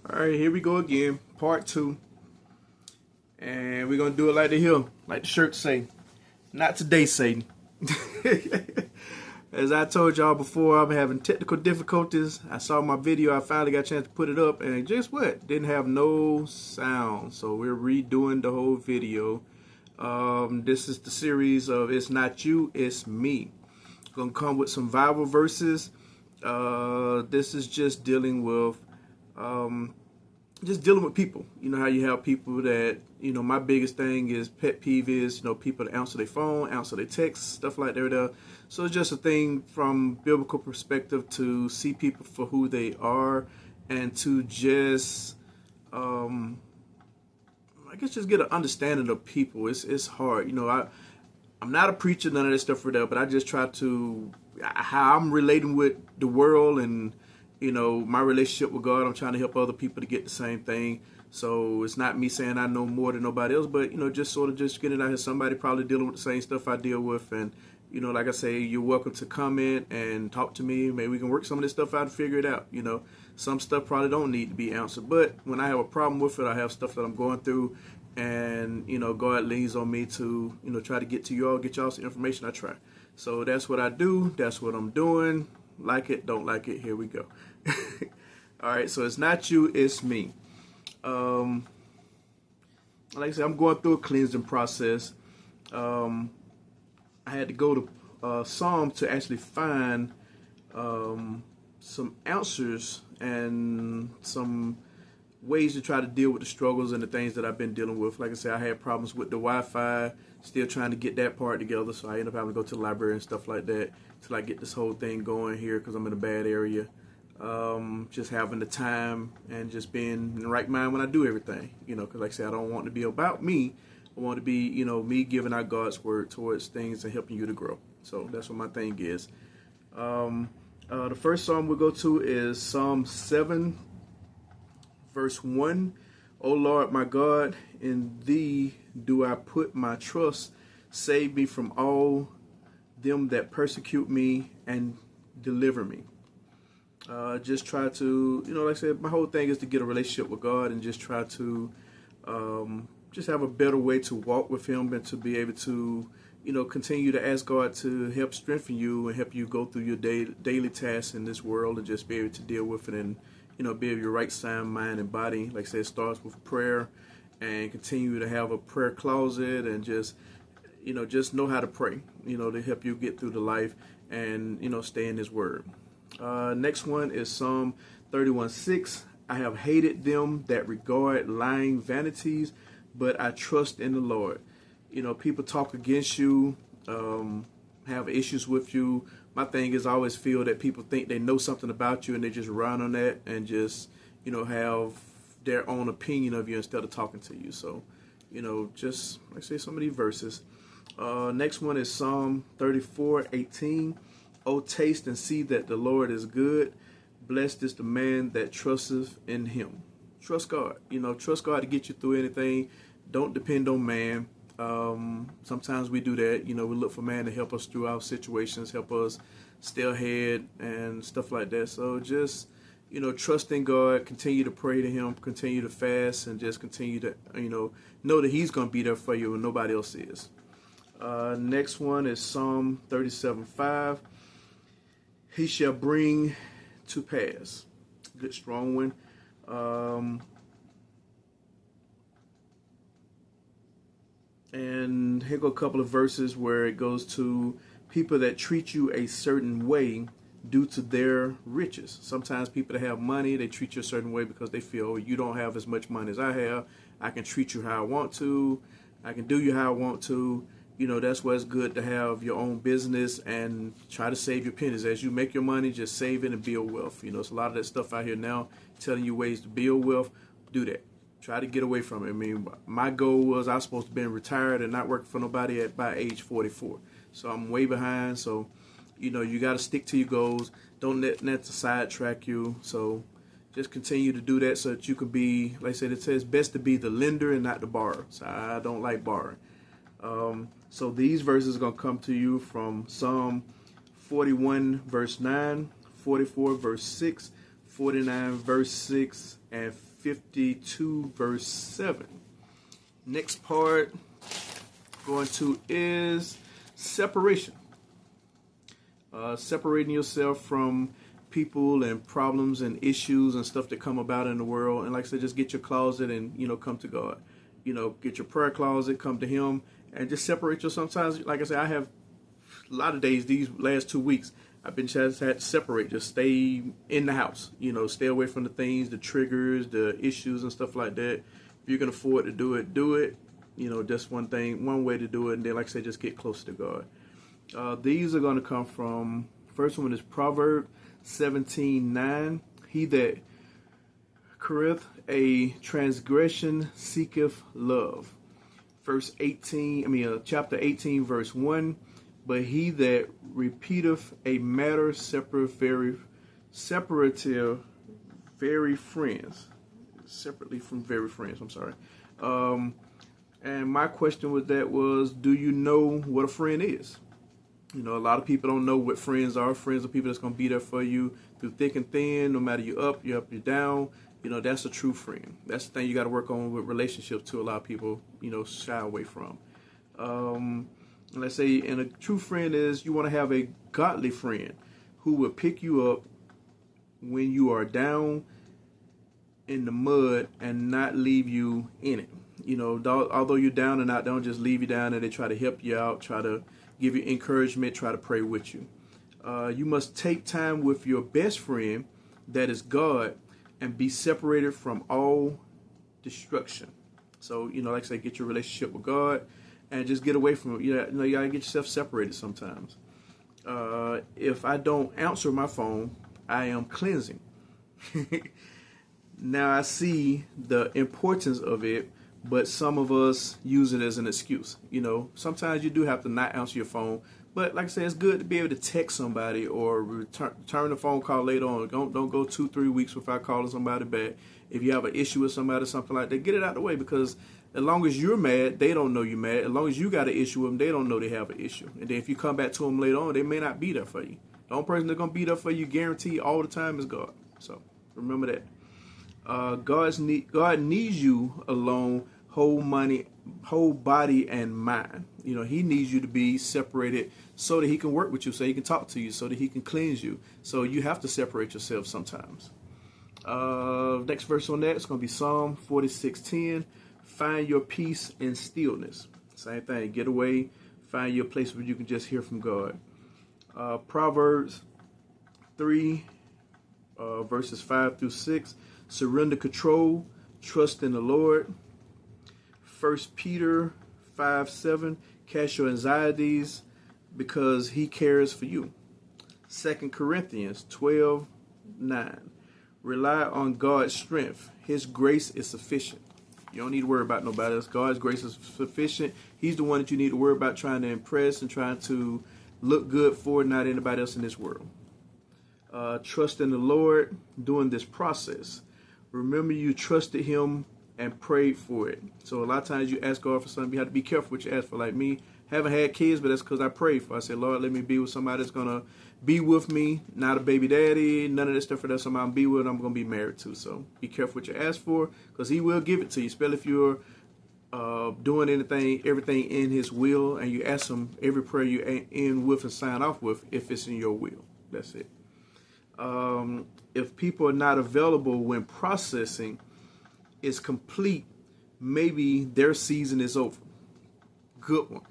All right, here we go again, part two. And we're going to do it like the hill, like the shirt say. Not today, Satan. As I told y'all before, I'm having technical difficulties. I saw my video, I finally got a chance to put it up, and guess what? Didn't have no sound. So we're redoing the whole video. This is the series of It's Not You, It's Me. Gonna come with some Bible verses. This is just dealing with people. You know how you have people that, my biggest thing is pet peeve is, people that answer their phone, answer their text, stuff like that. So it's just a thing from biblical perspective to see people for who they are and to just, I guess just get an understanding of people. It's hard. I'm not a preacher, none of that stuff for that, but I just try to, how I'm relating with the world and, my relationship with God. I'm trying to help other people to get the same thing. So it's not me saying I know more than nobody else, but, just sort of just getting out here. Somebody probably dealing with the same stuff I deal with. And, like I say, you're welcome to comment and talk to me. Maybe we can work some of this stuff out and figure it out. Some stuff probably don't need to be answered. But when I have a problem with it, I have stuff that I'm going through. And, God leans on me to, try to get to y'all, get y'all some information. I try. So that's what I do. That's what I'm doing. Like it, don't like it. Here we go. All right. So it's not you, it's me. Like I said, I'm going through a cleansing process. I had to go to Psalm to actually find some answers and some ways to try to deal with the struggles and the things that I've been dealing with. Like I said, I had problems with the Wi-Fi, still trying to get that part together. So I ended up having to go to the library and stuff like that till I get this whole thing going here because I'm in a bad area. Just having the time and just being in the right mind when I do everything, because like I said, I don't want to be about me. I want to be, me giving out God's word towards things and helping you to grow. So that's what my thing is. The first psalm we'll go to is Psalm 7, verse 1. O Lord, my God, in thee do I put my trust. Save me from all them that persecute me and deliver me. Just try to, like I said, my whole thing is to get a relationship with God and just try to just have a better way to walk with Him and to be able to, continue to ask God to help strengthen you and help you go through your daily tasks in this world and just be able to deal with it and, be of your right sound mind and body. Like I said, it starts with prayer and continue to have a prayer closet and just know how to pray, to help you get through the life and, stay in His word. Next one is Psalm 31:6. I have hated them that regard lying vanities, but I trust in the Lord. People talk against you, have issues with you. My thing is I always feel that people think they know something about you and they just run on that and just, have their own opinion of you instead of talking to you. So, just like I say some of these verses. Next one is Psalm 34:18. O taste and see that the Lord is good. Blessed is the man that trusteth in Him. Trust God. Trust God to get you through anything. Don't depend on man. Sometimes we do that. We look for man to help us through our situations, help us stay ahead and stuff like that. So just, trust in God, continue to pray to Him, continue to fast, and just continue to, know that He's going to be there for you when nobody else is. Next one is Psalm 37:5. He shall bring to pass. Good, strong one. And here go a couple of verses where it goes to people that treat you a certain way due to their riches. Sometimes people that have money, they treat you a certain way because they feel you don't have as much money as I have. I can treat you how I want to. I can do you how I want to. That's why it's good to have your own business and try to save your pennies. As you make your money, just save it and build wealth. It's a lot of that stuff out here now telling you ways to build wealth. Do that. Try to get away from it. I mean, my goal was I was supposed to be retired and not working for nobody by age 44. So I'm way behind. So, you got to stick to your goals. Don't let that sidetrack you. So just continue to do that so that you can be, like I said, it says best to be the lender and not the borrower. So I don't like borrowing. So these verses are going to come to you from Psalm 41 verse 9, 44 verse 6, 49 verse 6, and 52 verse 7. Next part going to is separation. Separating yourself from people and problems and issues and stuff that come about in the world. And like I said, just get your closet and, come to God. Get your prayer closet, come to Him, and just separate yourself. Sometimes, like I said, I have a lot of days these last 2 weeks, I've been just had to separate, just stay in the house, stay away from the things, the triggers, the issues and stuff like that. If you can afford to do it, do it. Just one way to do it. And then, like I said, just get close to God. These are going to come from, first one is Proverbs 17:9. He that curreth a transgression seeketh love. Chapter 18, verse 1. But he that repeateth a matter separately from very friends. I'm sorry. And my question with that was, do you know what a friend is? A lot of people don't know what friends are. Friends are people that's going to be there for you through thick and thin, no matter you're up, you're down. That's a true friend. That's the thing you got to work on with relationships too. A lot of people, shy away from. Let's say, and a true friend is, you want to have a godly friend who will pick you up when you are down in the mud and not leave you in it. Although you're down and out, don't just leave you down, and they try to help you out, try to give you encouragement, try to pray with you. You must take time with your best friend, that is God, and be separated from all destruction. So, like I say, get your relationship with God and just get away from it. You gotta get yourself separated sometimes. If I don't answer my phone, I am cleansing. Now I see the importance of it, but some of us use it as an excuse. Sometimes you do have to not answer your phone. But like I said, it's good to be able to text somebody or return the phone call later on. Don't go 2-3 weeks without calling somebody back. If you have an issue with somebody, something like that, get it out of the way, because as long as you're mad, they don't know you're mad. As long as you got an issue with them, they don't know they have an issue. And then if you come back to them later on, they may not be there for you. The only person that's going to be there for you, guaranteed, all the time is God. So remember that. God needs you alone, whole body and mind. He needs you to be separated so that He can work with you, so He can talk to you, so that He can cleanse you. So you have to separate yourself sometimes. Next verse on that is going to be Psalm 46:10. Find your peace in stillness. Same thing. Get away. Find your place where you can just hear from God. Proverbs 3, verses 5-6. Surrender control. Trust in the Lord. 1 Peter 5:7. Cast your anxieties because He cares for you. 2 Corinthians 12:9. Rely on God's strength. His grace is sufficient. You don't need to worry about nobody else. God's grace is sufficient. He's the one that you need to worry about trying to impress and trying to look good for, not anybody else in this world. Trust in the Lord during this process. Remember, you trusted Him and prayed for it. So a lot of times you ask God for something, you have to be careful what you ask for. Like me, haven't had kids, but that's because I prayed for. I said, Lord, let me be with somebody that's going to be with me, not a baby daddy, none of that stuff. For that somebody I'm be with, I'm going to be married to. So be careful what you ask for, because He will give it to you, especially if you're doing everything in His will, and you ask Him every prayer you end with and sign off with, if it's in your will. That's it. If people are not available when processing is complete, maybe their season is over. Good one.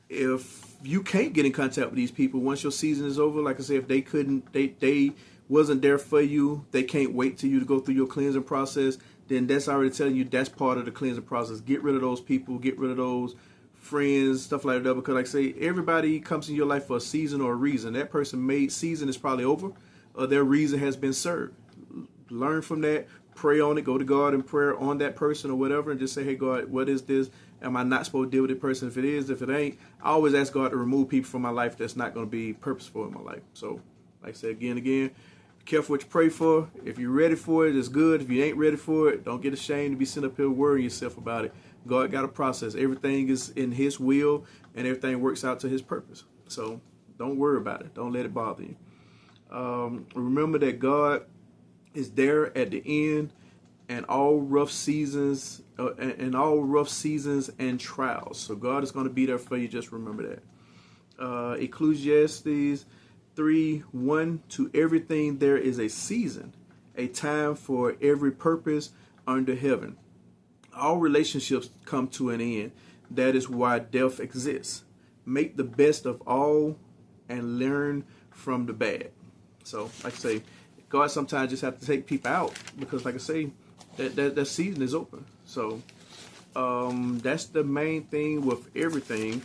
If you can't get in contact with these people once your season is over, like I said, if they wasn't there for you, they can't wait till you to go through your cleansing process, then that's already telling you that's part of the cleansing process. Get rid of those people, get rid of those friends, stuff like that, because like I say, everybody comes in your life for a season or a reason. That person made season is probably over, or their reason has been served. Learn from that, pray on it, go to God in prayer on that person or whatever, and just say, hey God, what is this? Am I not supposed to deal with the person? If it is, if it ain't, I always ask God to remove people from my life that's not going to be purposeful in my life. So, like I said, again, be careful what you pray for. If you're ready for it, it's good. If you ain't ready for it, don't get ashamed to be sitting up here worrying yourself about it. God got a process. Everything is in His will, and everything works out to His purpose. So, don't worry about it. Don't let it bother you. Remember that God is there at the end, and all rough seasons and trials. So God is going to be there for you. Just remember that. Ecclesiastes 3:1, to everything there is a season, a time for every purpose under heaven. All relationships come to an end. That is why death exists. Make the best of all and learn from the bad. So, like I say, God sometimes just have to take people out because, like I say, that season is open. So, that's the main thing with everything.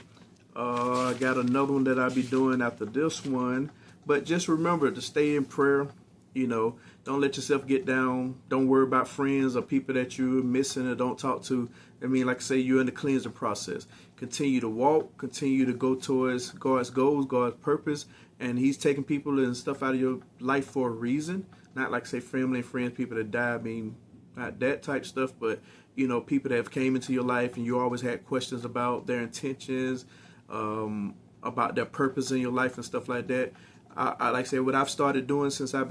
I got another one that I'll be doing after this one. But just remember to stay in prayer. You know, don't let yourself get down. Don't worry about friends or people that you're missing or don't talk to. I mean, like I say, you're in the cleansing process. Continue to walk. Continue to go towards God's goals, God's purpose. And He's taking people and stuff out of your life for a reason. Not like, say, family and friends, people that die. I mean, not that type stuff, but, you know, people that have came into your life and you always had questions about their intentions, about their purpose in your life and stuff like that. I like I say, what I've started doing since I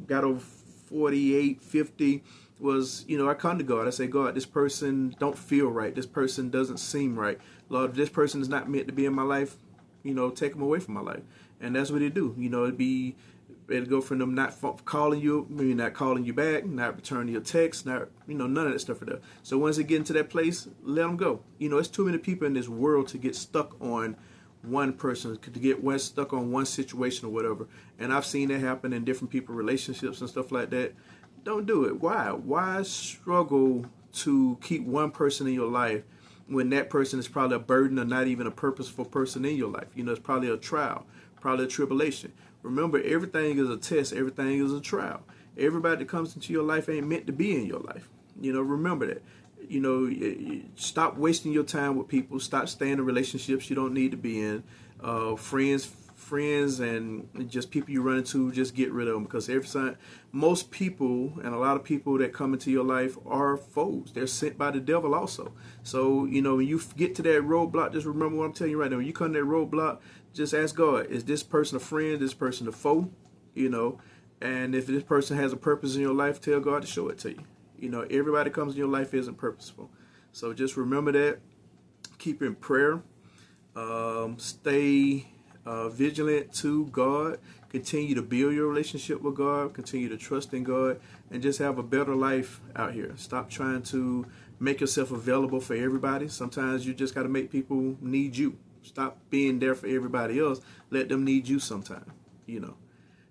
got over 48, 50 was, you know, I come to God. I say, God, this person don't feel right. This person doesn't seem right. Lord, if this person is not meant to be in my life, you know, take them away from my life. And that's what they do. You know, it'd go from them not calling you, maybe not calling you back, not returning your text, not, you know, none of that stuff for them. So once they get into that place, let them go. You know, it's too many people in this world to get stuck on one person, to get stuck on one situation or whatever. And I've seen that happen in different people relationships and stuff like that. Don't do it. Why struggle to keep one person in your life when that person is probably a burden or not even a purposeful person in your life? You know, it's probably a trial, probably a tribulation. Remember, everything is a test, everything is a trial. Everybody that comes into your life ain't meant to be in your life. You know, remember that. You know, stop wasting your time with people. Stop staying in relationships you don't need to be in. Friends, and just people you run into, just get rid of them, because most people and a lot of people that come into your life are foes. They're sent by the devil also. So, you know, when you get to that roadblock, just remember what I'm telling you right now. When you come to that roadblock, just ask God, is this person a friend? This person a foe? You know, and if this person has a purpose in your life, tell God to show it to you. You know, everybody that comes in your life isn't purposeful. So just remember that. Keep in prayer. Stay vigilant to God. Continue to build your relationship with God. Continue to trust in God. And just have a better life out here. Stop trying to make yourself available for everybody. Sometimes you just got to make people need you. Stop being there for everybody else. Let them need you sometime. You know,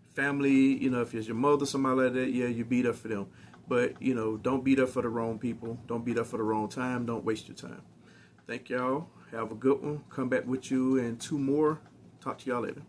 family, you know, if it's your mother, somebody like that, yeah, you be there for them. But, you know, don't be there for the wrong people. Don't be there for the wrong time. Don't waste your time. Thank y'all. Have a good one. Come back with you and 2 more. Talk to y'all later.